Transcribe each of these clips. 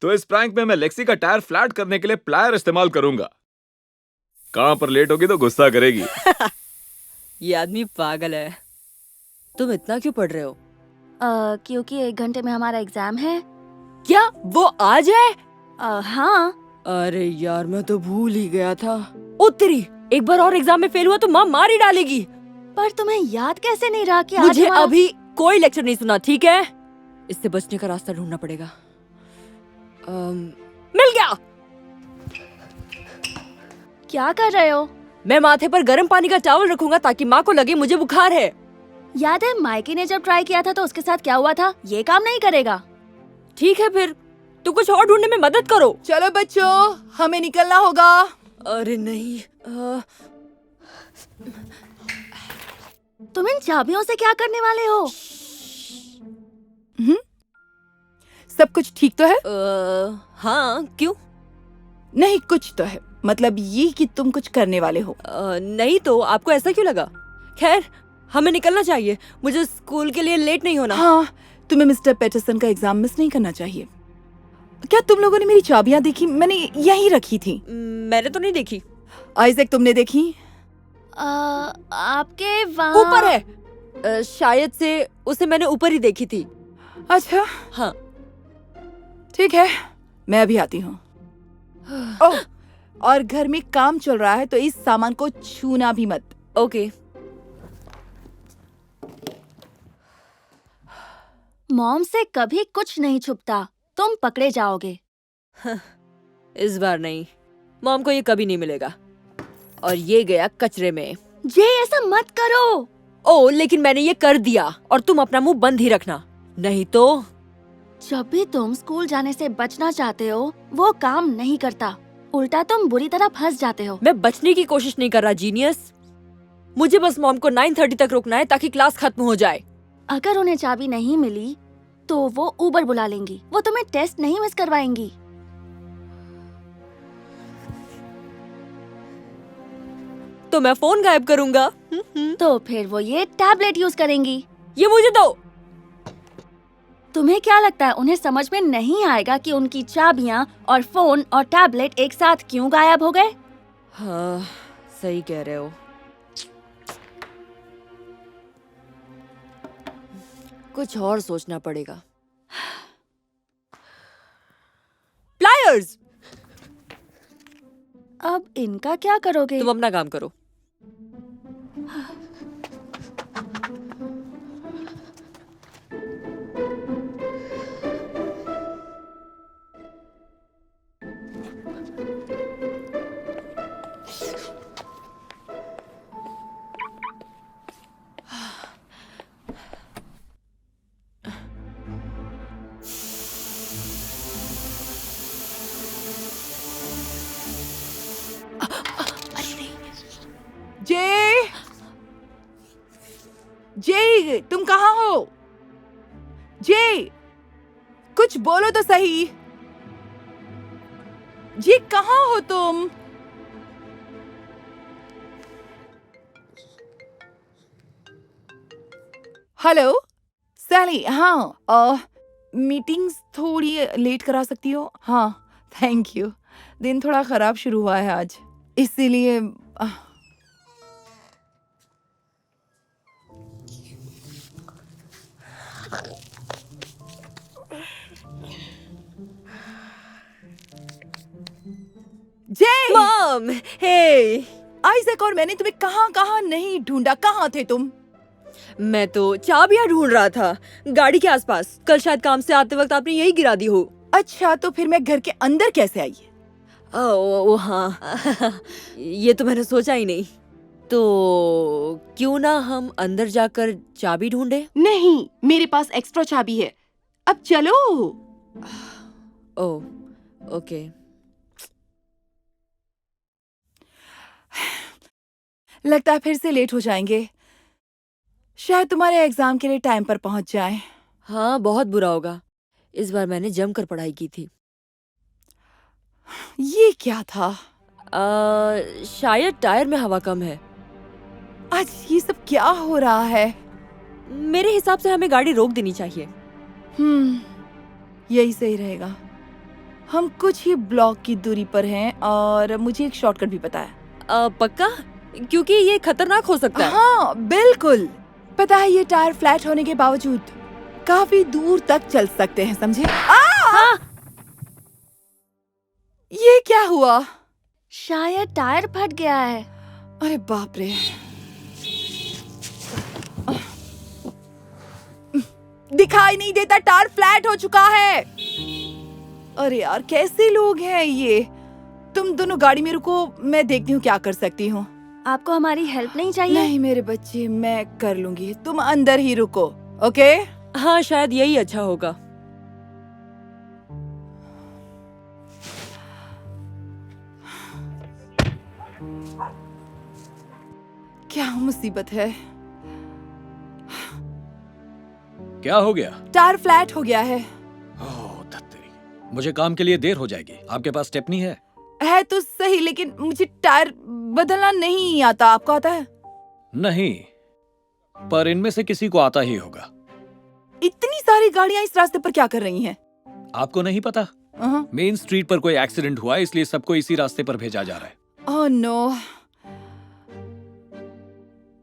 तो इस प्रैंक में मैं लेक्सी का टायर फ्लैट करने के लिए प्लायर इस्तेमाल करूंगा। कहां पर लेट होगी तो गुस्सा करेगी। ये आदमी पागल है। तुम इतना क्यों पढ़ रहे हो? क्योंकि 1 घंटे में हमारा एग्जाम है। क्या वो आज है? हाँ। अरे यार, मैं तो भूल ही गया था। ओ तेरी, एक बार और एग्जाम में फेल हुआ तो माँ मार ही डालेगी। पर तुम्हें याद कैसे नहीं रहा कि मुझे आज हमारा... अभी कोई लेक्चर नहीं सुना, ठीक है? इससे बचने का रास्ता ढूंढना पड़ेगा। मिल गया। क्या कर रहे हो? मैं माथे पर गर्म पानी का टॉवल रखूंगा ताकि माँ को लगे मुझे बुखार है। याद है माइकी ने जब ट्राई किया था तो उसके साथ क्या हुआ था? ये काम नहीं करेगा। ठीक है फिर, तू कुछ और ढूंढने में मदद करो। चलो बच्चों, हमें निकलना होगा। अरे नहीं, तुम इन चाबियों से क्या करने वाले हो? सब कुछ ठीक तो है? हाँ, क्यों? नहीं, कुछ तो है। मतलब ये कि तुम कुछ करने वाले हो। नहीं तो आपको ऐसा क्यों लगा? खैर, हमें निकलना चाहिए। मुझे स्कूल के लिए लेट नहीं होना। हाँ, तुम्हें मिस्टर पैटरसन का एग्जाम मिस नहीं करना चाहिए। क्या तुम लोगों ने मेरी चाबियां देखी? मैंने यहीं रखी थी। मैंने तो नहीं देखी। आइजैक, तुमने देखी? आपके वहाँ ऊपर है। शायद से उसे मैंने ऊपर ही देखी थी। अच्छा, हाँ। ठीक है, मैं अभी आती हूँ। ओह, और घर में काम चल रहा है तो इस सामान को छूना भी मत। ओके। मॉम से कभी कुछ नहीं छुपता। तुम पकड़े जाओगे। इस बार नहीं, मॉम को ये कभी नहीं मिलेगा। और ये गया कचरे में। जे, ऐसा मत करो। ओ, लेकिन मैंने ये कर दिया और तुम अपना मुंह बंद ही रखना, नहीं तो। जब भी तुम स्कूल जाने से बचना चाहते हो वो काम नहीं करता, उल्टा तुम बुरी तरह फंस जाते हो। मैं बचने की कोशिश नहीं कर रहा जीनियस। मुझे बस मॉम को 9:30 तक रोकना है ताकि क्लास खत्म हो जाए। अगर उन्हें चाबी नहीं मिली तो वो उबर बुला लेंगी। वो तुम्हें टेस्ट नहीं मिस करवाएंगी। तो मैं फोन गायब करूंगा। तो फिर वो ये टैबलेट यूज करेंगी। ये मुझे दो। तुम्हें क्या लगता है उन्हें समझ में नहीं आएगा कि उनकी चाबियां और फोन और टैबलेट एक साथ क्यों गायब हो गए? हाँ, सही कह रहे हो। कुछ और सोचना पड़ेगा। प्लायर्स। अब इनका क्या करोगे? तुम अपना काम करो। जे, जे, तुम कहाँ हो? जे, कुछ बोलो तो सही। जे, कहाँ हो तुम? हेलो सैली। हाँ, मीटिंग्स थोड़ी लेट करा सकती हो? हाँ, थैंक यू। दिन थोड़ा खराब शुरू हुआ है आज, इसीलिए। जे, मॉम, हे। आइजैक और मैंने तुम्हें कहाँ कहाँ नहीं ढूंढा। कहाँ थे तुम? मैं तो चाबियां ढूंढ रहा था गाड़ी के आसपास। कल शायद काम से आते वक्त आपने यही गिरा दी हो। अच्छा, तो फिर मैं घर के अंदर कैसे आई? ओ हाँ। ये तो मैंने सोचा ही नहीं। तो क्यों ना हम अंदर जाकर चाबी ढूंढे? नहीं, मेरे पास एक्स्ट्रा चाबी है। अब चलो। ओ, ओके। लगता है फिर से लेट हो जाएंगे। शायद तुम्हारे एग्जाम के लिए टाइम पर पहुंच जाएं। हाँ, बहुत बुरा होगा। इस बार मैंने जमकर पढ़ाई की थी। ये क्या था? शायद टायर में हवा कम है। आज ये सब क्या हो रहा है? मेरे हिसाब से हमें गाड़ी रोक देनी चाहिए। यही सही रहेगा। हम कुछ ही ब्लॉक की दूरी पर हैं और मुझे एक शॉर्टकट भी पता है। पक्का? क्योंकि ये खतरनाक हो सकता है। हाँ बिल्कुल, पता है ये टायर फ्लैट होने के बावजूद काफी दूर तक चल सकते हैं, समझे? ये क्या हुआ? शायद टायर फट गया है। अरे बाप रे, दिखाई नहीं देता, टायर फ्लैट हो चुका है। अरे यार कैसे लोग हैं ये। तुम दोनों गाड़ी में रुको, मैं देखती हूँ क्या कर सकती हूँ। आपको हमारी हेल्प नहीं चाहिए? नहीं मेरे बच्चे, मैं कर लूंगी, तुम अंदर ही रुको, ओके? हाँ, शायद यही अच्छा होगा। क्या मुसीबत है। क्या हो गया? टायर फ्लैट हो गया है। ओह धत्तेरी, मुझे काम के लिए देर हो जाएगी। आपके पास स्टेपनी है? है तो सही, लेकिन मुझे टायर बदलना नहीं आता। आपको आता है? नहीं, पर इनमें से किसी को आता ही होगा। इतनी सारी गाड़ियां इस रास्ते पर क्या कर रही हैं? आपको नहीं पता? मेन स्ट्रीट पर कोई एक्सीडेंट हुआ है, इसलिए सबको इसी रास्ते पर भेजा जा रहा है। ओह नो,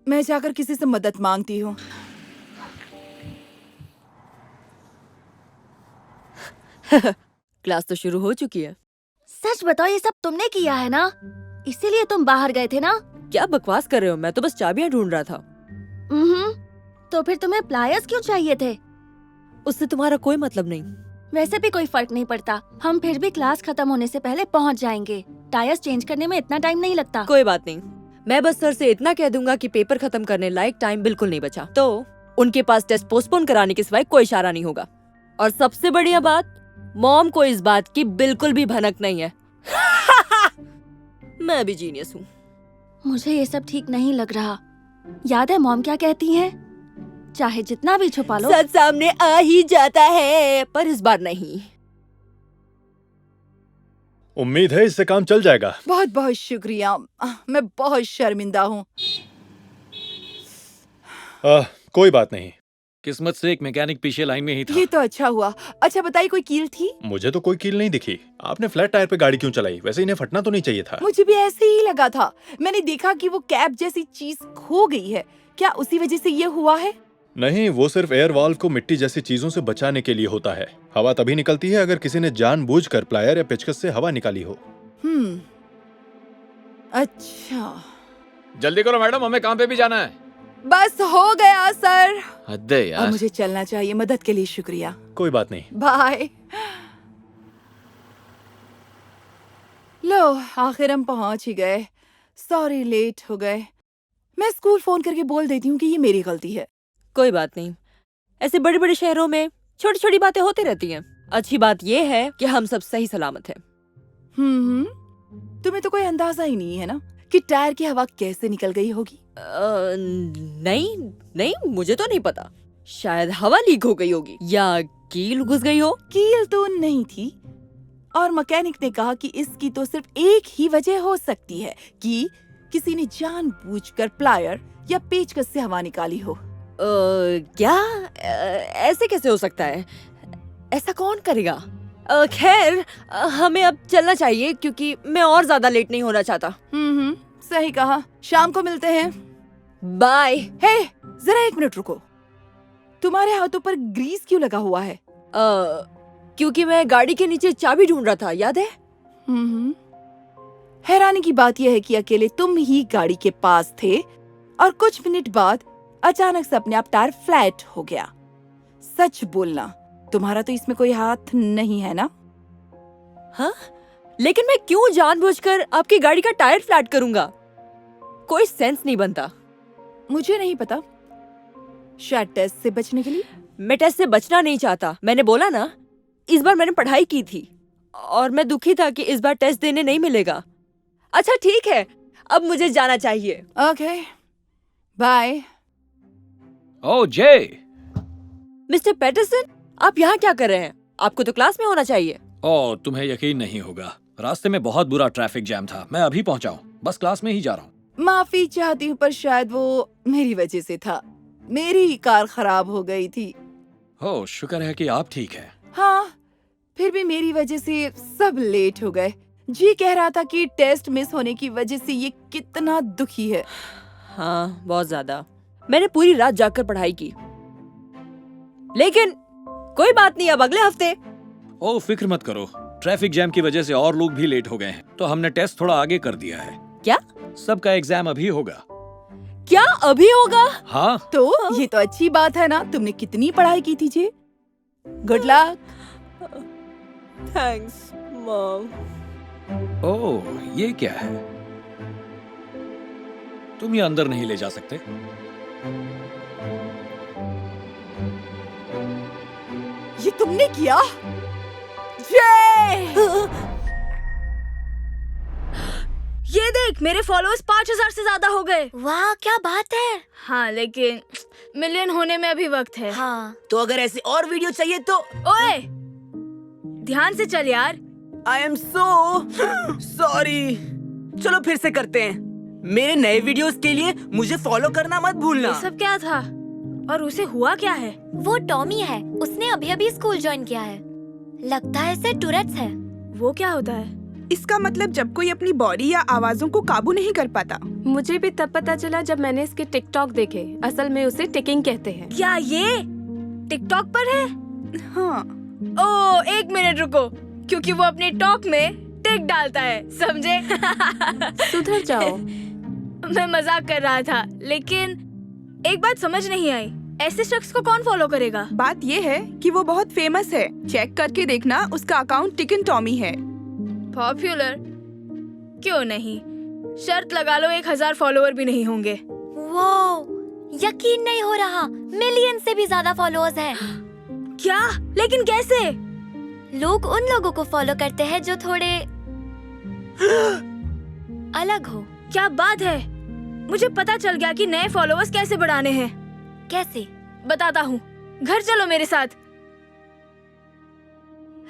मैं जाकर किसी से मदद मांगती हूँ। क्लास तो शुरू हो चुकी है। सच बताओ, ये सब तुमने किया है ना? इसीलिए तुम बाहर गए थे ना? क्या बकवास कर रहे हो? मैं तो बस चाबियां ढूंढ रहा था। तो फिर तुम्हें प्लायर्स क्यों चाहिए थे? उससे तुम्हारा कोई मतलब नहीं। वैसे भी कोई फर्क नहीं पड़ता, हम फिर भी क्लास खत्म होने से पहले पहुंच जाएंगे। टायर्स चेंज करने में इतना टाइम नहीं लगता। कोई बात नहीं, मैं बस सर से इतना कह दूंगा कि पेपर खत्म करने लायक टाइम बिल्कुल नहीं बचा, तो उनके पास टेस्ट पोस्टपोन कराने के सिवाय कोई इशारा नहीं होगा। और सबसे बढ़िया बात, मॉम को इस बात की बिल्कुल भी भनक नहीं है। मैं भी जीनियस हूँ। मुझे ये सब ठीक नहीं लग रहा। याद है मॉम क्या कहती हैं? चाहे जितना भी छुपा लो, सच सामने आ ही जाता है, पर इस बार नहीं। उम्मीद है इससे काम चल जाएगा। बहुत बहुत शुक्रिया, मैं बहुत शर्मिंदा हूँ। कोई बात नहीं, किस्मत से एक मैकेनिक पीछे लाइन में ही था। ये तो अच्छा हुआ। अच्छा बताइए, कोई कील थी? मुझे तो कोई कील नहीं दिखी। आपने फ्लैट टायर पे गाड़ी क्यों चलाई? वैसे इन्हें फटना तो नहीं चाहिए था। मुझे भी ऐसे ही लगा था। मैंने देखा कि वो कैप जैसी चीज खो गई है। क्या उसी वजह से ये हुआ है? नहीं, वो सिर्फ एयर वाल्व को मिट्टी जैसी चीजों से बचाने के लिए होता है। हवा तभी निकलती है अगर किसी ने जानबूझकर प्लायर या पेचकस से हवा निकाली हो। अच्छा, जल्दी करो मैडम, हमें काम पे भी जाना है। बस हो गया सर। हद है अब यार। मुझे चलना चाहिए। मदद के लिए शुक्रिया। कोई बात नहीं। बाय। लो, आखिर हम पहुंच ही गए। सॉरी लेट हो गए। मैं स्कूल फोन करके बोल देती हूँ कि ये मेरी गलती है। कोई बात नहीं, ऐसे बड़े बड़े शहरों में छोटी छोटी बातें होती रहती हैं। अच्छी बात यह है कि हम सब सही सलामत हैं। तुम्हें तो कोई अंदाजा ही नहीं है ना कि टायर की हवा कैसे निकल गई होगी? नहीं नहीं, मुझे तो नहीं पता। शायद हवा लीक हो गई होगी या कील घुस गई हो। कील तो नहीं थी, और मैकेनिक ने कहा कि इसकी तो सिर्फ एक ही वजह हो सकती है कि किसी ने जानबूझकर प्लायर या पेचकस से हवा निकाली हो। क्या? ऐसे कैसे हो सकता है? ऐसा कौन करेगा? खैर, हमें अब चलना चाहिए क्योंकि मैं और ज्यादा लेट नहीं होना चाहता। सही कहा। शाम को मिलते हैं। बाय। हे, जरा एक मिनट रुको। तुम्हारे हाथों पर ग्रीस क्यों लगा हुआ है? क्योंकि मैं गाड़ी के नीचे चाबी ढूंढ रहा था, याद है? हैरानी की बात यह है कि अकेले तुम ही गाड़ी के पास थे और कुछ मिनट बाद अचानक से अपने आप टायर फ्लैट हो गया। सच बोलना, तुम्हारा तो इसमें कोई हाथ नहीं है ना? हाँ, लेकिन मैं क्यों जानबूझकर आपकी गाड़ी का टायर फ्लैट करूंगा? कोई सेंस नहीं बनता। मुझे नहीं पता, शायद टेस्ट से बचने के लिए। मैं टेस्ट से बचना नहीं चाहता। मैंने बोला ना, इस बार मैंने पढ़ाई की थी और मैं दुखी था कि इस बार टेस्ट देने नहीं मिलेगा। अच्छा ठीक है, अब मुझे जाना चाहिए। Okay, bye. Oh J, mister Patterson, आप यहाँ क्या कर रहे हैं? आपको तो क्लास में होना चाहिए। ओह तुम्हें यकीन नहीं होगा, रास्ते में बहुत बुरा ट्रैफिक जैम था। मैं अभी पहुंचा हूँ, बस क्लास में ही जा रहा हूँ। माफी चाहती हूँ, पर शायद वो मेरी वजह से था। मेरी कार खराब हो गई थी। ओह शुक्र है कि आप ठीक है। हाँ, फिर भी मेरी वजह से सब लेट हो गए। जी कह रहा था कि टेस्ट मिस होने की वजह से ये कितना दुखी है। हाँ, बहुत ज्यादा। मैंने पूरी रात जागकर पढ़ाई की, लेकिन कोई बात नहीं, अब अगले हफ्ते। ओ फिक्र मत करो, ट्रैफिक जैम की वजह से और लोग भी लेट हो गए हैं, तो हमने टेस्ट थोड़ा आगे कर दिया है। क्या? सबका एग्जाम अभी होगा। क्या अभी होगा? हाँ। तो ये तो अच्छी बात है ना। तुमने कितनी पढ़ाई की थी जी? Good luck. Thanks mom. Oh, ये क्या है? तुम ये अंदर नहीं ले जा सकते? ये तुमने किया? जय! ये देख, मेरे फॉलोअर्स 5000 से ज्यादा हो गए। वाह, क्या बात है। हाँ, लेकिन मिलियन होने में अभी वक्त है। हाँ, तो अगर ऐसी और वीडियो चाहिए तो ओए, ध्यान से चल यार। I am so sorry. चलो फिर से करते हैं। मेरे नए वीडियोस के लिए मुझे फॉलो करना मत भूलना। ये सब क्या था? और उसे हुआ क्या है? वो टॉमी है, उसने अभी अभी स्कूल ज्वाइन किया है। लगता है इसे टूरेट्स है। वो क्या होता है? इसका मतलब जब कोई अपनी बॉडी या आवाजों को काबू नहीं कर पाता। मुझे भी तब पता चला जब मैंने इसके टिकटॉक देखे। असल में उसे टिकिंग कहते हैं। क्या ये टिकटॉक पर है? हाँ। ओ, 1 मिनट रुको, क्योंकि वो अपने टॉक में टिक डालता है, समझे? सुधर जाओ। मैं मजाक कर रहा था, लेकिन एक बात समझ नहीं आई, ऐसे शख्स को कौन फॉलो करेगा? बात ये है कि वो बहुत फेमस है। चेक करके देखना, उसका अकाउंट टिकन टॉमी है। पॉपुलर? क्यों नहीं, शर्त लगा लो 1000 फॉलोअर भी नहीं होंगे। वाओ, यकीन नहीं हो रहा, मिलियन से भी ज्यादा फॉलोअर्स हैं। क्या? लेकिन कैसे? लोग उन लोगों को फॉलो करते हैं जो थोड़े अलग हो। क्या बात है, मुझे पता चल गया कि नए फॉलोअर्स कैसे बढ़ाने हैं। कैसे? बताता हूँ, घर चलो मेरे साथ।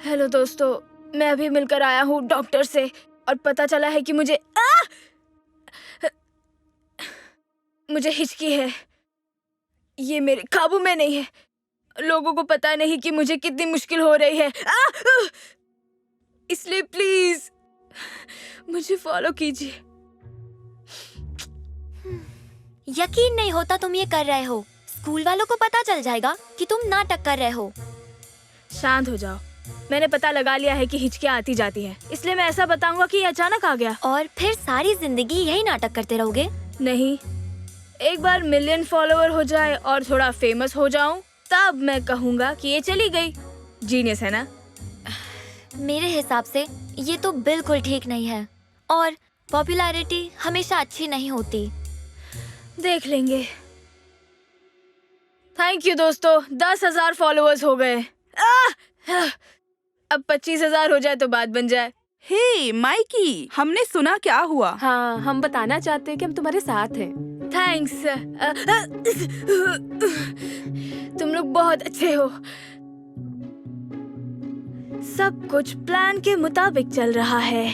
हेलो दोस्तों, मैं अभी मिलकर आया हूँ डॉक्टर से, और पता चला है कि मुझे हिचकी है। ये मेरे काबू में नहीं है। लोगों को पता नहीं कि मुझे कितनी मुश्किल हो रही है। इसलिए प्लीज मुझे फॉलो कीजिए। यकीन नहीं होता तुम ये कर रहे हो। स्कूल वालों को पता चल जाएगा कि तुम नाटक कर रहे हो। शांत हो जाओ, मैंने पता लगा लिया है कि हिचकियाँ आती जाती हैं, इसलिए मैं ऐसा बताऊंगा कि ये अचानक आ गया। और फिर सारी जिंदगी यही नाटक करते रहोगे? नहीं, एक बार मिलियन फॉलोअर हो जाए और थोड़ा फेमस हो जाऊं, तब मैं कहूंगा कि ये चली गई। जीनियस है ना? मेरे हिसाब से ये तो बिल्कुल ठीक नहीं है, और पॉपुलैरिटी हमेशा अच्छी नहीं होती। देख लेंगे। थैंक यू दोस्तों, 10,000 फॉलोअर्स हो गए। अब 25,000 हो जाए तो बात बन जाए। हे माइकी, हमने सुना क्या हुआ? हाँ, हम बताना चाहते हैं कि हम तुम्हारे साथ हैं। थैंक्स। तुम लोग बहुत अच्छे हो। सब कुछ प्लान के मुताबिक चल रहा है।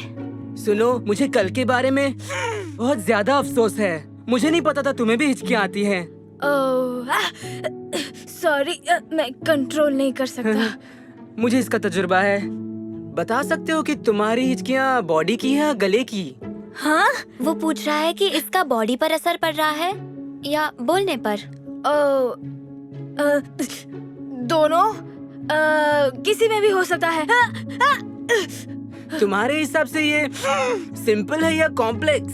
सुनो, मुझे कल के बारे में बहुत ज्यादा अफसोस है। मुझे नहीं पता था तुम्हें भी हिचकियाँ आती हैं। सॉरी, मैं कंट्रोल नहीं कर सकता। मुझे इसका तजुर्बा है। बता सकते हो कि तुम्हारी हिचकियाँ बॉडी की है या गले की? हाँ? वो पूछ रहा है कि इसका बॉडी पर असर पड़ रहा है या बोलने पर। दोनों, किसी में भी हो सकता है। तुम्हारे हिसाब से ये सिंपल है या कॉम्प्लेक्स?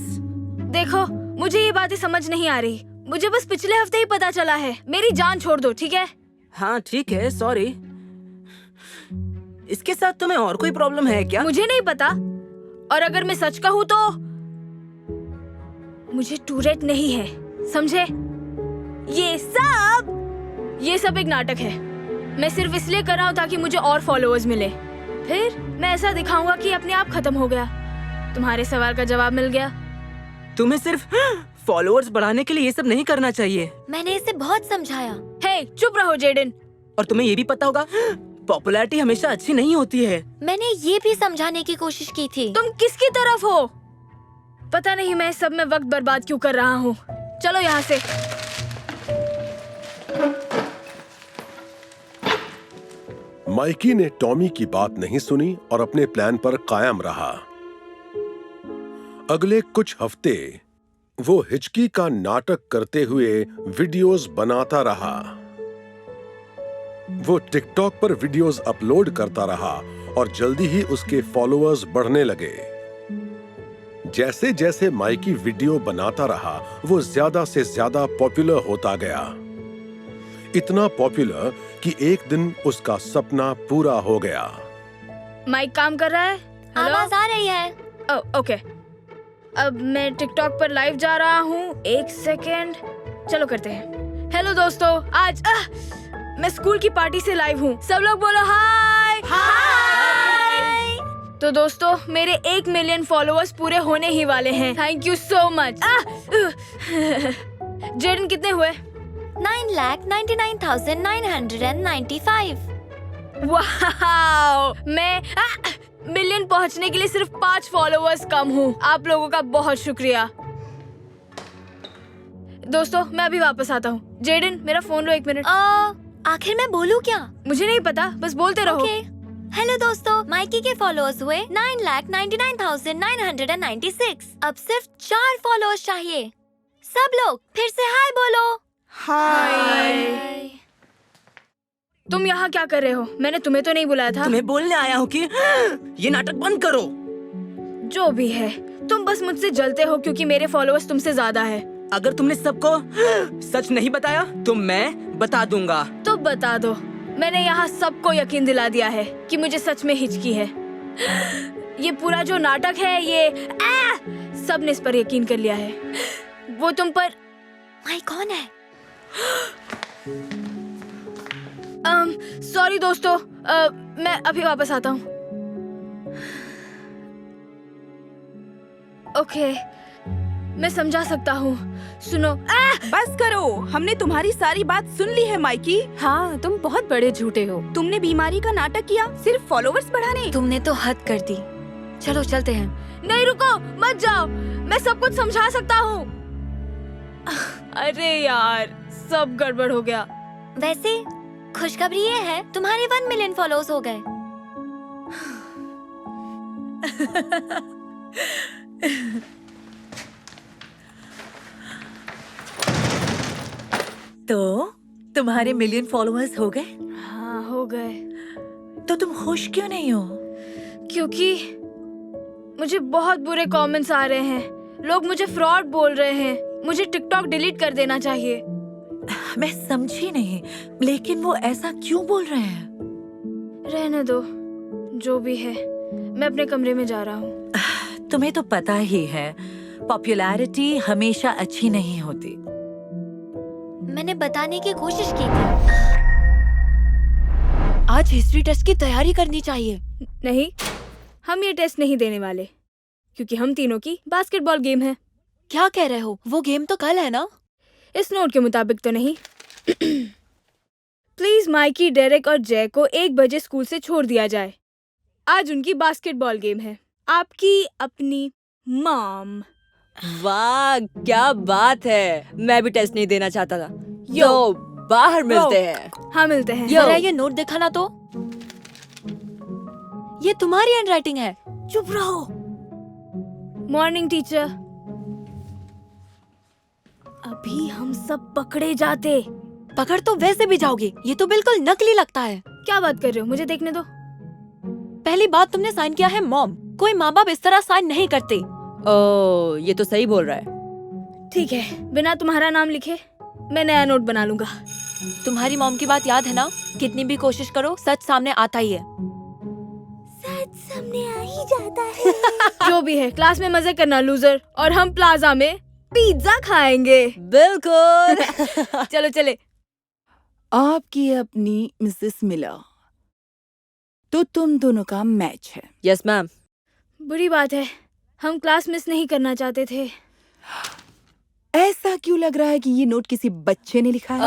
देखो, मुझे ये बातें समझ नहीं आ रही। मुझे बस पिछले हफ्ते ही पता चला है। मेरी जान छोड़ दो, ठीक है? हाँ ठीक है, सॉरी। इसके साथ तुम्हें और कोई प्रॉब्लम है क्या? मुझे नहीं पता, और अगर मैं सच कहूँ तो मुझे टूरेट नहीं है, समझे? ये सब एक नाटक है। मैं सिर्फ इसलिए कर रहा हूँ ताकि मुझे और फॉलोअर्स मिले। फिर मैं ऐसा दिखाऊंगा कि अपने आप खत्म हो गया। तुम्हारे सवाल का जवाब मिल गया। तुम्हें सिर्फ फॉलोअर्स बढ़ाने के लिए ये सब नहीं करना चाहिए। मैंने इसे बहुत समझाया। हे, चुप रहो जेडन। और तुम्हें ये भी पता होगा, पॉपुलैरिटी हमेशा अच्छी नहीं होती है। मैंने ये भी समझाने की कोशिश की थी। तुम किसकी तरफ हो? पता नहीं मैं इस सब में वक्त बर्बाद क्यों कर रहा हूँ। चलो यहाँ से। माइकी ने टॉमी की बात नहीं सुनी और अपने प्लान पर कायम रहा। अगले कुछ हफ्ते वो हिचकी का नाटक करते हुए वीडियोस बनाता रहा। वो टिकटॉक पर वीडियोस अपलोड करता रहा और जल्दी ही उसके फॉलोअर्स बढ़ने लगे। जैसे जैसे माइकी वीडियो बनाता रहा, वो ज्यादा से ज्यादा पॉपुलर होता गया। इतना पॉपुलर कि एक दिन उसका सपना पूरा हो गया। माइक काम कर रहा है? आवाज आ रही है। ओके, अब मैं टिकटॉक पर लाइव जा रहा हूँ। 1 सेकेंड, चलो करते हैं। हेलो दोस्तों, आज मैं स्कूल की पार्टी से लाइव हूँ। सब लोग बोलो हाय। हाय। तो दोस्तों, मेरे 1 मिलियन फॉलोअर्स पूरे होने ही वाले हैं। Thank you so much. Jaden कितने हुए? 9,99,995। वाओ, मैं मिलियन पहुंचने के लिए सिर्फ 5 फॉलोअर्स कम हूँ। आप लोगों का बहुत शुक्रिया। दोस्तों, मैं अभी वापस आता हूँ। जेडन, मेरा फोन लो 1 मिनट। आखिर मैं बोलूँ क्या? मुझे नहीं पता, बस बोलते रहो। हेलो दोस्तों, माइकी के फॉलोअर्स हुए 9,99,996। अब सिर्फ 4 फॉलोअर्स चाहिए। सब लोग फिर से हाय बोलो। हाय। तुम यहाँ क्या कर रहे हो? मैंने तुम्हें तो नहीं बुलाया था। तुम्हें बोलने आया हूँ कि ये नाटक बंद करो। जो भी है, तुम बस मुझसे जलते हो क्योंकि मेरे फॉलोअर्स तुमसे ज्यादा है। अगर तुमने सबको सच नहीं बताया तो मैं बता दूंगा। तो बता दो। मैंने यहाँ सबको यकीन दिला दिया है कि मुझे सच में हिचकी है। ये पूरा जो नाटक है, ये सबने इस पर यकीन कर लिया है। वो तुम पर। माई कौन है? सॉरी दोस्तों, मैं अभी वापस आता हूँ। ओके, मैं समझा सकता हूँ। सुनो। बस करो, हमने तुम्हारी सारी बात सुन ली है माइकी। हाँ, तुम बहुत बड़े झूठे हो। तुमने बीमारी का नाटक किया सिर्फ फॉलोअर्स बढ़ाने। तुमने तो हद कर दी। चलो चलते हैं। नहीं रुको, मत जाओ, मैं सब कुछ समझा सकता हूँ। अरे यार, सब गड़बड़ हो गया। वैसे खुशखबरी ये है, तुम्हारे 1 मिलियन फॉलोअर्स हो गए। तो तुम्हारे मिलियन फॉलोअर्स हो गए? हाँ, हो गए। तो तुम खुश क्यों नहीं हो? क्योंकि मुझे बहुत बुरे कमेंट्स आ रहे हैं। लोग मुझे फ्रॉड बोल रहे हैं। मुझे टिकटॉक डिलीट कर देना चाहिए। मैं समझी नहीं, लेकिन वो ऐसा क्यों बोल रहे हैं? रहने दो, जो भी है। मैं अपने कमरे में जा रहा हूँ। तुम्हें तो पता ही है, पॉपुलैरिटी हमेशा अच्छी नहीं होती। मैंने बताने की कोशिश की थी। आज हिस्ट्री टेस्ट की तैयारी करनी चाहिए। नहीं, हम ये टेस्ट नहीं देने वाले, क्योंकि हम तीनों की बास्केटबॉल गेम है। क्या कह रहे हो? वो गेम तो कल है ना? इस नोट के मुताबिक तो नहीं। प्लीज माइकी, डेरेक और जय को 1 बजे स्कूल से छोड़ दिया जाए। आज उनकी बास्केटबॉल गेम है। आपकी अपनी मॉम। वाह, क्या बात है। मैं भी टेस्ट नहीं देना चाहता था। यो, बाहर मिलते हैं। हाँ, मिलते हैं। जरा ये नोट दिखाना तो। ये तुम्हारी हैंडराइटिंग है। चुप रहो। Morning teacher. अभी हम सब पकड़े जाते। पकड़ तो वैसे भी जाओगे, ये तो बिल्कुल नकली लगता है। क्या बात कर रहे हो? मुझे देखने दो। पहली बात, तुमने साइन किया है मॉम। कोई माँ बाप इस तरह साइन नहीं करते। ओह, ये तो सही बोल रहा है। ठीक है, बिना तुम्हारा नाम लिखे मैं नया नोट बना लूंगा। तुम्हारी मॉम की बात याद है ना? कितनी भी कोशिश करो, सच सामने आता ही है। सच सामने आ ही जाता है। जो भी है, क्लास में मजे करना लूजर, और हम प्लाजा में पिज्जा खाएंगे। बिल्कुल। चलो चले। आपकी अपनी मिसेस मिलर, तो तुम दोनों का मैच है। Yes ma'am. बुरी बात है, हम क्लास मिस नहीं करना चाहते थे। ऐसा क्यों लग रहा है कि ये नोट किसी बच्चे ने लिखा है?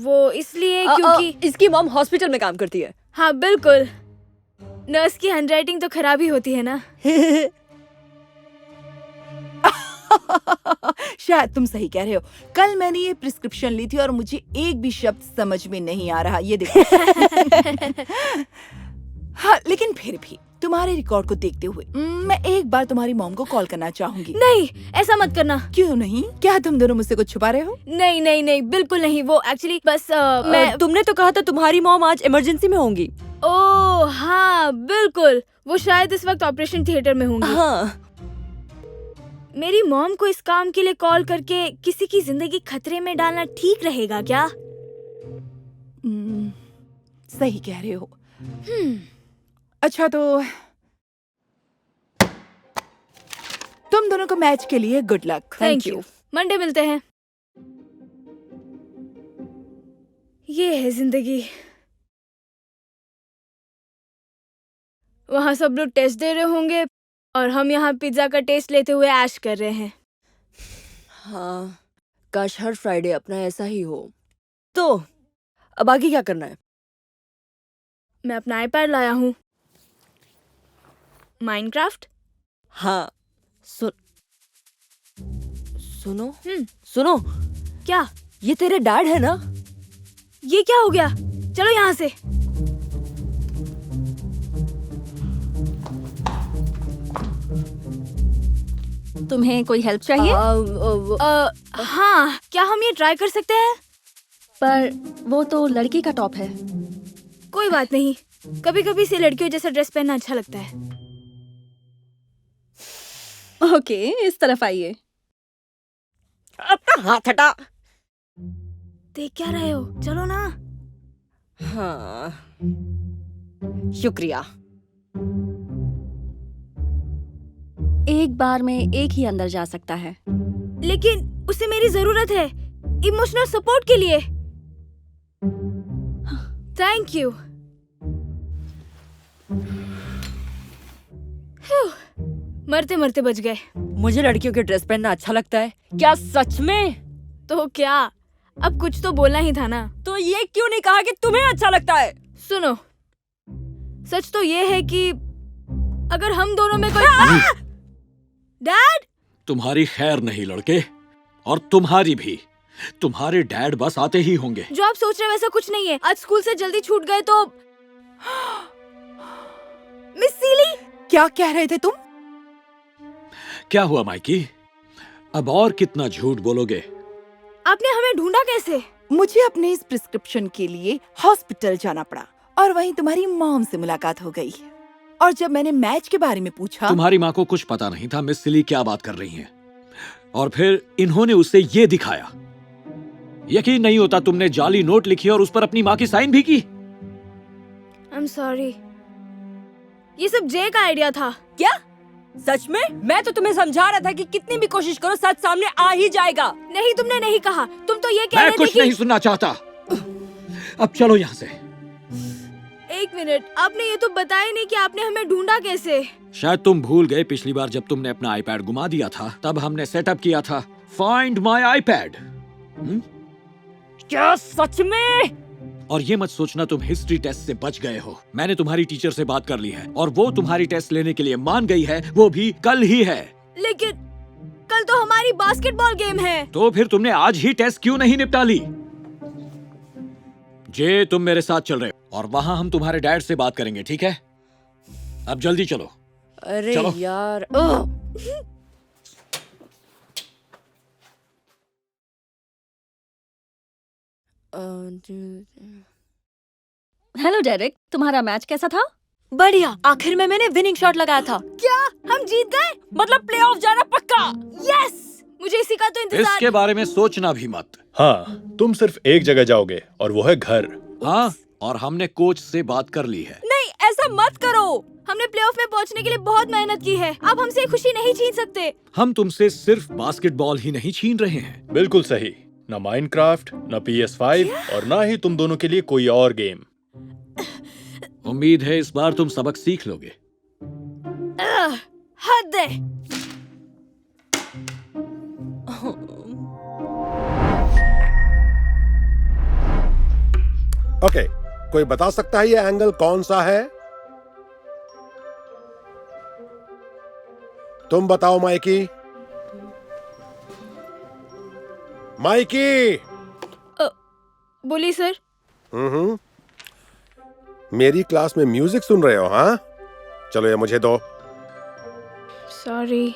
वो इसलिए क्योंकि इसकी मॉम हॉस्पिटल में काम करती है। हाँ बिल्कुल, नर्स की हैंडराइटिंग तो खराब ही होती है ना। शायद तुम सही कह रहे हो। कल मैंने ये प्रिस्क्रिप्शन ली थी और मुझे एक भी शब्द समझ में नहीं आ रहा। ये देखो। हाँ, लेकिन फिर भी तुम्हारे रिकॉर्ड को देखते हुए मैं एक बार तुम्हारी मॉम को कॉल करना चाहूंगी। नहीं, ऐसा मत करना। क्यों नहीं? क्या तुम दोनों मुझसे कुछ छुपा रहे हो? नहीं नहीं नहीं, बिल्कुल नहीं। वो एक्चुअली बस तुमने तो कहा था तुम्हारी मॉम आज इमरजेंसी में होंगी। ओह हाँ, बिल्कुल। वो शायद इस वक्त ऑपरेशन थिएटर में होंगी। हाँ। मेरी मॉम को इस काम के लिए कॉल करके किसी की जिंदगी खतरे में डालना ठीक रहेगा क्या? सही कह रहे हो। अच्छा तो तुम दोनों को मैच के लिए good luck. Thank you. Monday मिलते हैं। ये है जिंदगी। वहाँ सब लोग टेस्ट दे रहे होंगे और हम यहाँ पिज्जा का टेस्ट लेते हुए ऐश कर रहे हैं। हाँ, काश हर फ्राइडे अपना ऐसा ही हो। तो अब आगे क्या करना है? मैं अपना आईपैड लाया हूँ। माइनक्राफ्ट। हाँ, सुनो। सुनो। क्या? ये तेरे डैड है ना? ये क्या हो गया? चलो यहाँ से। तुम्हें कोई हेल्प चाहिए? हाँ, क्या हम ये ट्राई कर सकते हैं? पर वो तो लड़की का टॉप है। कोई बात नहीं, कभी कभी से लड़कियों जैसा ड्रेस पहनना अच्छा लगता है। ओके, इस तरफ आइए। अपना हाथ हटा। देख क्या रहे हो? चलो ना। हाँ, शुक्रिया। एक बार में एक ही अंदर जा सकता है। लेकिन उसे मेरी जरूरत है इमोशनल सपोर्ट के लिए। Thank you. मरते मरते बच गए। मुझे लड़कियों के ड्रेस पहनना अच्छा लगता है। क्या सच में? तो क्या, अब कुछ तो बोलना ही था ना। तो ये क्यों नहीं कहा कि तुम्हें अच्छा लगता है? सुनो, सच तो ये है कि अगर हम दोनों में कोई डैड। तुम्हारी खैर नहीं लड़के, और तुम्हारी भी। तुम्हारे डैड बस आते ही होंगे। जो आप सोच रहे हो वैसा कुछ नहीं है। आज स्कूल से जल्दी छूट गए तो मिस सीली। क्या कह रहे थे तुम? क्या हुआ माइकी? अब और कितना झूठ बोलोगे? आपने हमें ढूंढा कैसे? मुझे अपने इस प्रिस्क्रिप्शन के लिए हॉस्पिटल जाना पड़ा और वहीं तुम्हारी मॉम से मुलाकात हो गई। और जब मैंने मैच के बारे में पूछा, तुम्हारी माँ को कुछ पता नहीं था मिस सिली क्या बात कर रही हैं। और फिर इन्होंने उसे ये दिखाया। यकीन नहीं होता तुमने जाली नोट लिखी और उस पर अपनी माँ की साइन भी की। I'm sorry। ये सब जे का आइडिया था। क्या? सच में? मैं तो तुम्हें समझा रहा था कि कितनी भी कोशिश करो सच सामने आ ही जाएगा। नहीं, तुमने नहीं कहा। तुम तो ये कह रहे थे कि मैं कुछ नहीं सुनना चाहता। अब चलो यहाँ से। एक मिनट, आपने ये तो बताया नहीं कि आपने हमें ढूंढा कैसे। शायद तुम भूल गए, पिछली बार जब तुमने अपना आईपैड गुमा दिया था तब हमने सेटअप किया था फाइंड माई आईपैड। क्या सच में? और ये मत सोचना तुम हिस्ट्री टेस्ट से बच गए हो। मैंने तुम्हारी टीचर से बात कर ली है और वो तुम्हारी टेस्ट लेने के लिए मान गई है, वो भी कल ही है। लेकिन कल तो हमारी बास्केटबॉल गेम है। तो फिर तुमने आज ही टेस्ट क्यों नहीं निपटा ली? जे, तुम मेरे साथ चल रहे हो और वहाँ हम तुम्हारे डैड से बात करेंगे, ठीक है? अब जल्दी चलो। अरे चलो। यार। हेलो डेरिक, तुम्हारा मैच कैसा था? बढ़िया। आखिर में मैंने विनिंग शॉट लगाया था। क्या हम जीत गए? मतलब प्लेऑफ जाना पक्का। यस, मुझे इसी का तो इंतजार। इसके बारे में सोचना भी मत। हाँ, तुम सिर्फ एक जगह जाओगे और वो है घर। हाँ, और हमने कोच से बात कर ली है। नहीं, ऐसा मत करो। हमने प्लेऑफ में पहुंचने के लिए बहुत मेहनत की है। आप हमसे ये खुशी नहीं छीन सकते। हम तुमसे सिर्फ बास्केटबॉल ही नहीं छीन रहे हैं। बिल्कुल सही। न माइनक्राफ्ट, न PS5 और न ही तुम दोनों के लिए कोई और गेम। उम्मीद है इस बार तुम सबक सीख लोगे। हद है। ओके, कोई बता सकता है ये एंगल कौन सा है? तुम बताओ माइकी। माइकी। बोलिए सर। मेरी क्लास में म्यूजिक सुन रहे हो? हाँ, चलो ये मुझे दो। सॉरी।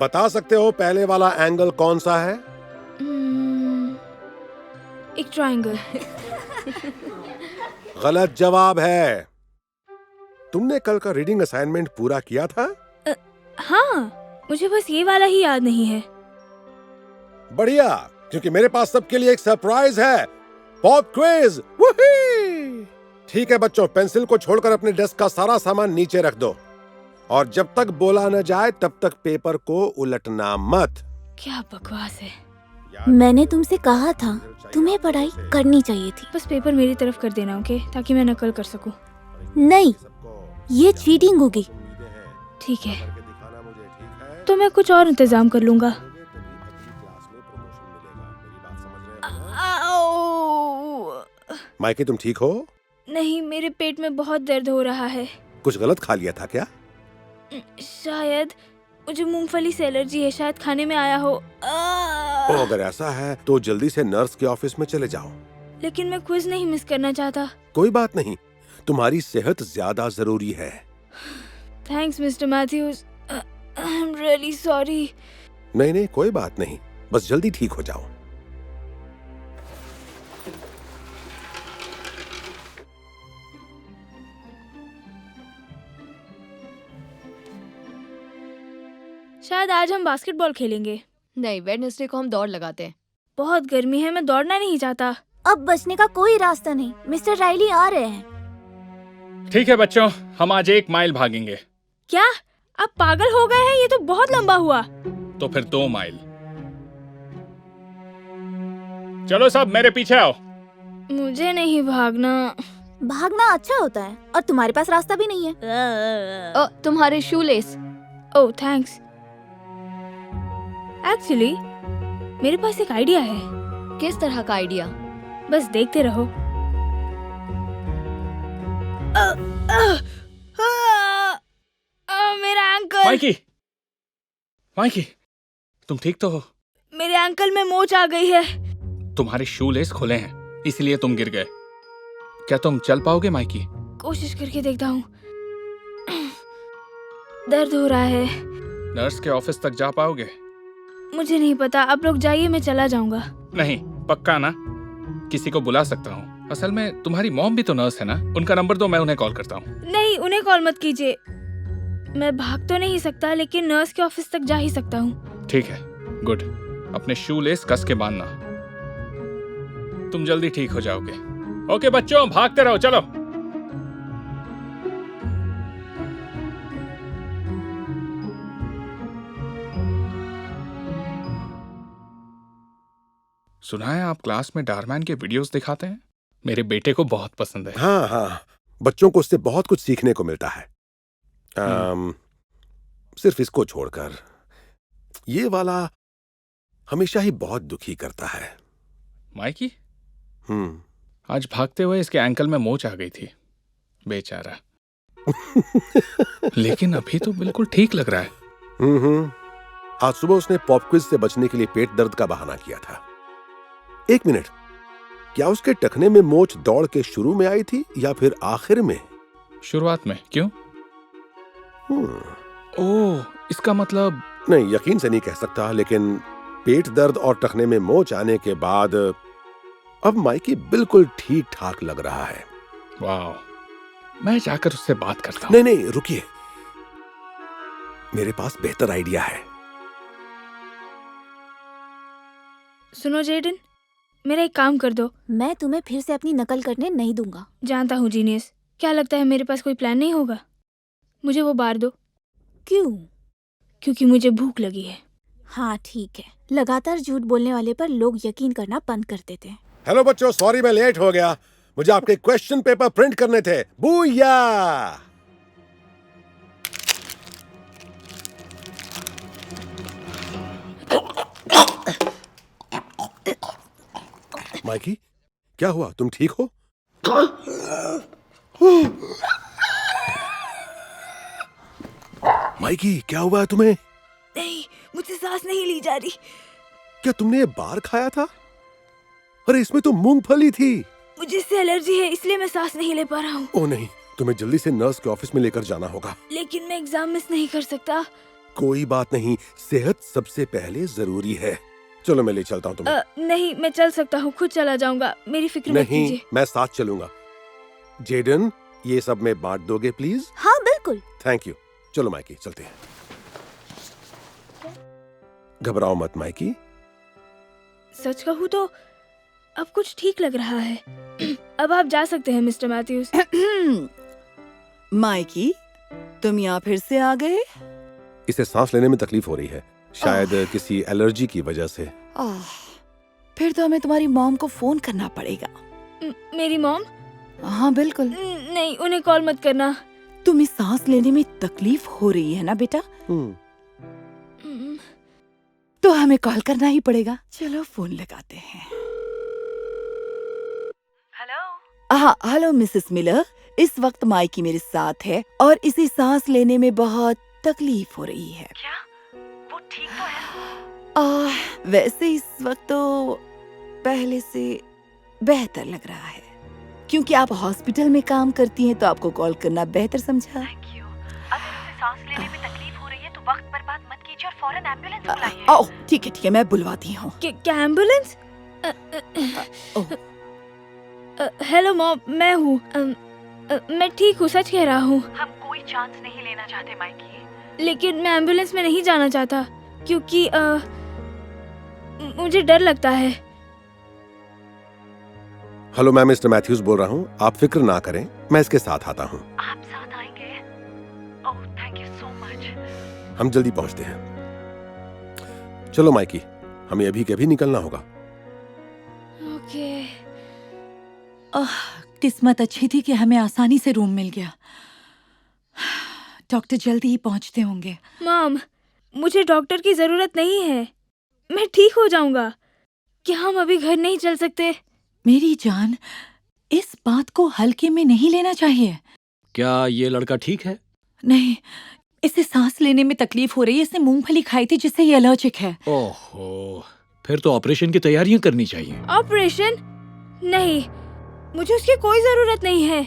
बता सकते हो पहले वाला एंगल कौन सा है? एक ट्रायंगल। गलत जवाब है। तुमने कल का रीडिंग असाइनमेंट पूरा किया था? हाँ, मुझे बस ये वाला ही याद नहीं है। बढ़िया, क्योंकि मेरे पास सबके लिए एक सरप्राइज है, पॉप क्विज। वुही! ठीक है बच्चों, पेंसिल को छोड़कर अपने डेस्क का सारा सामान नीचे रख दो और जब तक बोला न जाए तब तक पेपर को उलटना मत। क्या बकवास है। मैंने तुमसे कहा था तुम्हें पढ़ाई करनी चाहिए थी। बस पेपर मेरी तरफ कर देना, ओके, ताकि मैं नकल कर सकूं। नहीं, ये चीटिंग होगी। ठीक है, तो मैं कुछ और इंतजाम कर लूंगा। माइकी, तुम ठीक हो? नहीं, मेरे पेट में बहुत दर्द हो रहा है। कुछ गलत खा लिया था क्या? शायद मुझे मूंगफली से एलर्जी है, शायद खाने में आया हो। अगर ऐसा है तो जल्दी से नर्स के ऑफिस में चले जाओ। लेकिन मैं क्विज नहीं मिस करना चाहता। कोई बात नहीं, तुम्हारी सेहत ज्यादा जरूरी है। Thanks mister Matthews, I am really sorry. नहीं नहीं, कोई बात नहीं, बस जल्दी ठीक हो जाओ। शायद आज हम बास्केटबॉल खेलेंगे। नहीं, वेडनेसडे को हम दौड़ लगाते हैं। बहुत गर्मी है, मैं दौड़ना नहीं चाहता। अब बचने का कोई रास्ता नहीं, मिस्टर राइली आ रहे हैं। ठीक है बच्चों, हम आज 1 माइल भागेंगे। क्या आप पागल हो गए हैं? ये तो बहुत लंबा हुआ। तो फिर 2 माइल। चलो सब मेरे पीछे आओ। मुझे नहीं भागना। भागना अच्छा होता है और तुम्हारे पास रास्ता भी नहीं है। तुम्हारे शूलेस। ओह थैंक्स। एक्चुअली मेरे पास एक आइडिया है। किस तरह का आइडिया? बस देखते रहो। मेरा एंकल। माइकी, तुम ठीक तो हो? मेरे एंकल में मोच आ गई है। तुम्हारे शू लेस खुले हैं, इसलिए तुम गिर गए। क्या तुम चल पाओगे माइकी? कोशिश करके देखता हूँ। दर्द हो रहा है। नर्स के ऑफिस तक जा पाओगे? मुझे नहीं पता, आप लोग जाइए, मैं चला जाऊंगा। नहीं, पक्का ना? किसी को बुला सकता हूँ। असल में तुम्हारी मॉम भी तो नर्स है ना, उनका नंबर दो, मैं उन्हें कॉल करता हूँ। नहीं, उन्हें कॉल मत कीजिए। मैं भाग तो नहीं सकता, लेकिन नर्स के ऑफिस तक जा ही सकता हूँ। ठीक है, गुड। अपने शू लेस कस के बांधना, तुम जल्दी ठीक हो जाओगे। ओके बच्चों, भागते रहो, चलो। सुना है आप क्लास में डारमैन के वीडियोस दिखाते हैं? मेरे बेटे को बहुत पसंद है। हाँ हाँ, बच्चों को उससे बहुत कुछ सीखने को मिलता है। सिर्फ इसको छोड़कर ये वाला हमेशा ही बहुत दुखी करता है। माइकी? आज भागते हुए इसके एंकल में मोच आ गई थी, बेचारा। लेकिन अभी तो बिल्कुल ठीक लग रहा है। आज सुबह उसने पॉप क्विज से बचने के लिए पेट दर्द का बहाना किया था। 1 मिनट, क्या उसके टखने में मोच दौड़ के शुरू में आई थी या फिर आखिर में? शुरुआत में। क्यों? ओह, इसका मतलब? नहीं, यकीन से नहीं कह सकता, लेकिन पेट दर्द और टखने में मोच आने के बाद अब माइकी बिल्कुल ठीक ठाक लग रहा है। वाह, मैं जाकर उससे बात करता हूँ। नहीं नहीं, रुकिए, मेरे पास बेहतर आइडिया है। सुनो जेडन, मेरा एक काम कर दो। मैं तुम्हें फिर से अपनी नकल करने नहीं दूंगा। जानता हूँ जीनियस, क्या लगता है मेरे पास कोई प्लान नहीं होगा? मुझे वो बार दो। क्यों? क्योंकि मुझे भूख लगी है। हाँ ठीक है, लगातार झूठ बोलने वाले पर लोग यकीन करना बंद कर देते हैं। हेलो बच्चों, सॉरी मैं लेट हो गया, मुझे आपके क्वेश्चन पेपर प्रिंट करने थे। बूया! माइकी, क्या हुआ? तुम ठीक हो? माइकी, क्या हुआ है तुम्हें? नहीं, मुझसे सांस नहीं ली जा रही। क्या तुमने ये बार खाया था? अरे इसमें तो मूंगफली थी। मुझे इससे एलर्जी है, इसलिए मैं सांस नहीं ले पा रहा हूँ। ओ नहीं, तुम्हें जल्दी से नर्स के ऑफिस में लेकर जाना होगा। लेकिन मैं एग्जाम मिस नहीं कर सकता। कोई बात नहीं, सेहत सबसे पहले जरूरी है। चलो मैं ले चलता हूँ तुम्हें। नहीं, मैं चल सकता हूँ, खुद चला जाऊंगा, मेरी फिक्र मत नहीं, कीजिए। मैं साथ चलूंगा। जेडन, ये सब में बांट दोगे प्लीज? हाँ बिल्कुल। Thank you. चलो माइकी, चलते हैं। घबराओ मत माइकी। सच कहूँ तो अब कुछ ठीक लग रहा है। अब आप जा सकते हैं मिस्टर मैथ्यूज। माइकी, तुम यहाँ फिर से आ गए? इसे सांस लेने में तकलीफ हो रही है, शायद किसी एलर्जी की वजह से। फिर तो हमें तुम्हारी मॉम को फोन करना पड़ेगा। मेरी मॉम? हाँ बिल्कुल। नहीं, उन्हें कॉल मत करना। तुम्हें सांस लेने में तकलीफ हो रही है ना बेटा? तो हमें कॉल करना ही पड़ेगा। चलो फोन लगाते हैं। हेलो। हाँ हेलो मिसेस मिलर, इस वक्त माइकी मेरे साथ है और इसे सांस लेने में बहुत तकलीफ हो रही है। क्या वो ठीक तो है? वैसे इस वक्त तो पहले से बेहतर लग रहा है। क्योंकि आप हॉस्पिटल में काम करती हैं तो आपको कॉल करना बेहतर समझा। Thank you. अगर उसे सांस लेने में तकलीफ हो रही है तो वक्त बर्बाद मत कीजिए और फौरन एम्बुलेंस बुलाइए। ओह ठीक है, मैं बुलवाती हूँ। क्या एम्बुलेंस? हेलो मॉम, मैं हूँ। मैं ठीक हूँ, सच कह रहा हूँ। हम कोई चांस नहीं लेना चाहते माइकी। लेकिन मैं एम्बुलेंस में नहीं जाना चाहता क्योंकि मुझे डर लगता है। हेलो, मैं मिस्टर मैथ्यूज बोल रहा हूँ। आप फिक्र ना करें, मैं इसके साथ आता हूँ। आप साथ आएंगे? Oh thank you so much. हम जल्दी पहुँचते हैं। चलो माइकी, हमें अभी के अभी निकलना होगा। ओके। किस्मत अच्छी थी कि हमें आसानी से रूम मिल गया। डॉक्टर जल्दी ही पहुंचते होंगे। मॉम, मुझे डॉक्टर की जरूरत नहीं है, मैं ठीक हो जाऊंगा। क्या हम अभी घर नहीं चल सकते? मेरी जान, इस बात को हल्के में नहीं लेना चाहिए। क्या ये लड़का ठीक है? नहीं, इसे सांस लेने में तकलीफ हो रही है। इसने मूंगफली खाई थी जिससे ये एलर्जिक है। ओहो, फिर तो ऑपरेशन की तैयारियां करनी चाहिए। ऑपरेशन? नहीं, मुझे उसकी कोई जरूरत नहीं है।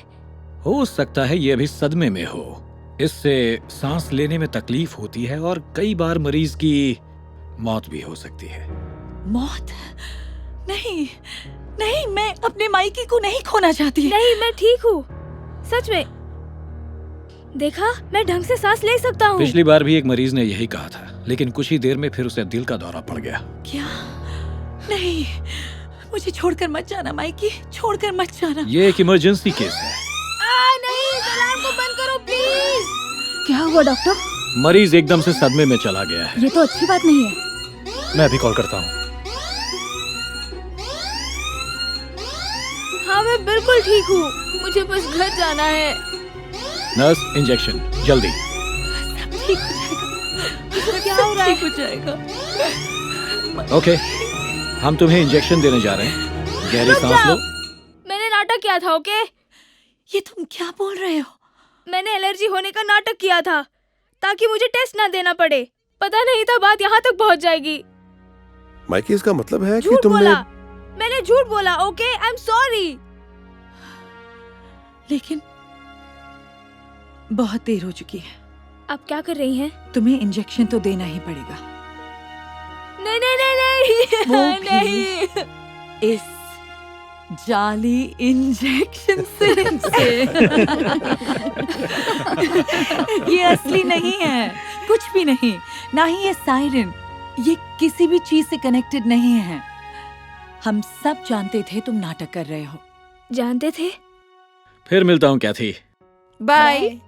हो सकता है ये अभी सदमे में हो। इससे सांस लेने में तकलीफ होती है और कई बार मरीज की मौत भी हो सकती है। मौत? नहीं नहीं, मैं अपने माइकी को नहीं खोना चाहती। नहीं, मैं ठीक हूँ, सच में। देखा, मैं ढंग से सांस ले सकता हूँ। पिछली बार भी एक मरीज ने यही कहा था, लेकिन कुछ ही देर में फिर उसे दिल का दौरा पड़ गया। क्या? नहीं, मुझे छोड़कर मत जाना माइकी, छोड़कर मत जाना। ये एक इमरजेंसी केस है। नहीं, अलार्म को बंद करो प्लीज। क्या हुआ डॉक्टर? मरीज एकदम से सदमे में चला गया है। ये तो अच्छी बात नहीं है। मैं अभी कॉल करता हूँ। हाँ, मैं बिल्कुल ठीक हूँ, मुझे बस घर जाना है। नर्स, इंजेक्शन जल्दी। ठीक हो जाएगा। क्या हो रहा है? ठीक हो जाएगा। ओके, हम तुम्हें इंजेक्शन देने जा रहे हैं। गहरी सांस लो। मैंने नाटक किया था, ओके? ये तुम क्या बोल रहे हो? मैंने एलर्जी होने का नाटक किया था ताकि मुझे टेस्ट ना देना पड़े। पता नहीं था बात यहाँ तक पहुँच जाएगी। माइकी, इसका मतलब है कि झूठ तुमने... बोला, मैंने झूठ बोला, ओके? I am sorry. लेकिन बहुत देर हो चुकी है। आप क्या कर रही हैं? तुम्हें इंजेक्शन तो देना ही पड़ेगा। नहीं नहीं नहीं वो नहीं भी नहीं। इस जाली इंजेक्शन सिरिंज से। ये असली नहीं है, कुछ भी नहीं। ना ही ये सायरन, ये किसी भी चीज से कनेक्टेड नहीं है। हम सब जानते थे तुम नाटक कर रहे हो। जानते थे? फिर मिलता हूँ कैथी। बाय।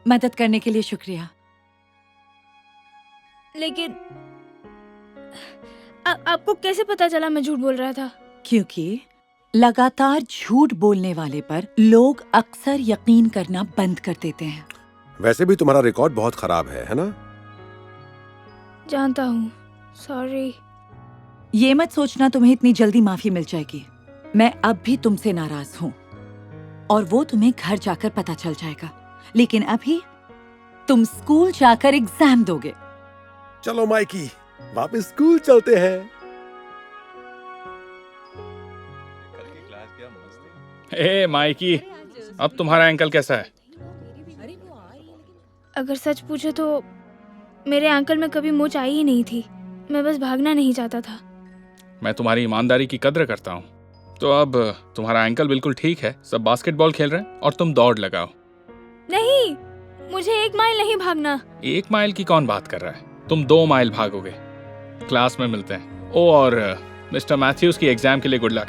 मदद करने के लिए शुक्रिया। लेकिन आपको कैसे पता चला मैं झूठ बोल रहा था? क्योंकि लगातार झूठ बोलने वाले पर लोग अक्सर यकीन करना बंद कर देते हैं। वैसे भी तुम्हारा रिकॉर्ड बहुत खराब है ना? जानता हूँ, सॉरी। ये मत सोचना तुम्हें इतनी जल्दी माफी मिल जाएगी। मैं अब भी तुमसे नाराज हूँ और वो तुम्हें घर जाकर पता चल जाएगा। लेकिन अभी तुम स्कूल जाकर एग्जाम दोगे। चलो माइकी, वापस स्कूल चलते हैं। ए माइकी, अब तुम्हारा एंकल कैसा है? अगर सच पूछे तो मेरे अंकल में कभी मोच आई ही नहीं थी। मैं बस भागना नहीं चाहता था। मैं तुम्हारी ईमानदारी की कद्र करता हूँ। तो अब तुम्हारा एंकल बिल्कुल ठीक है, सब बास्केटबॉल खेल रहे हैं और तुम दौड़ लगाओ। नहीं, मुझे 1 माइल नहीं भागना। 1 माइल की कौन बात कर रहा है? तुम 2 माइल भागोगे। क्लास में मिलते हैं। ओ, और मिस्टर मैथ्यूज की एग्जाम के लिए गुड लक।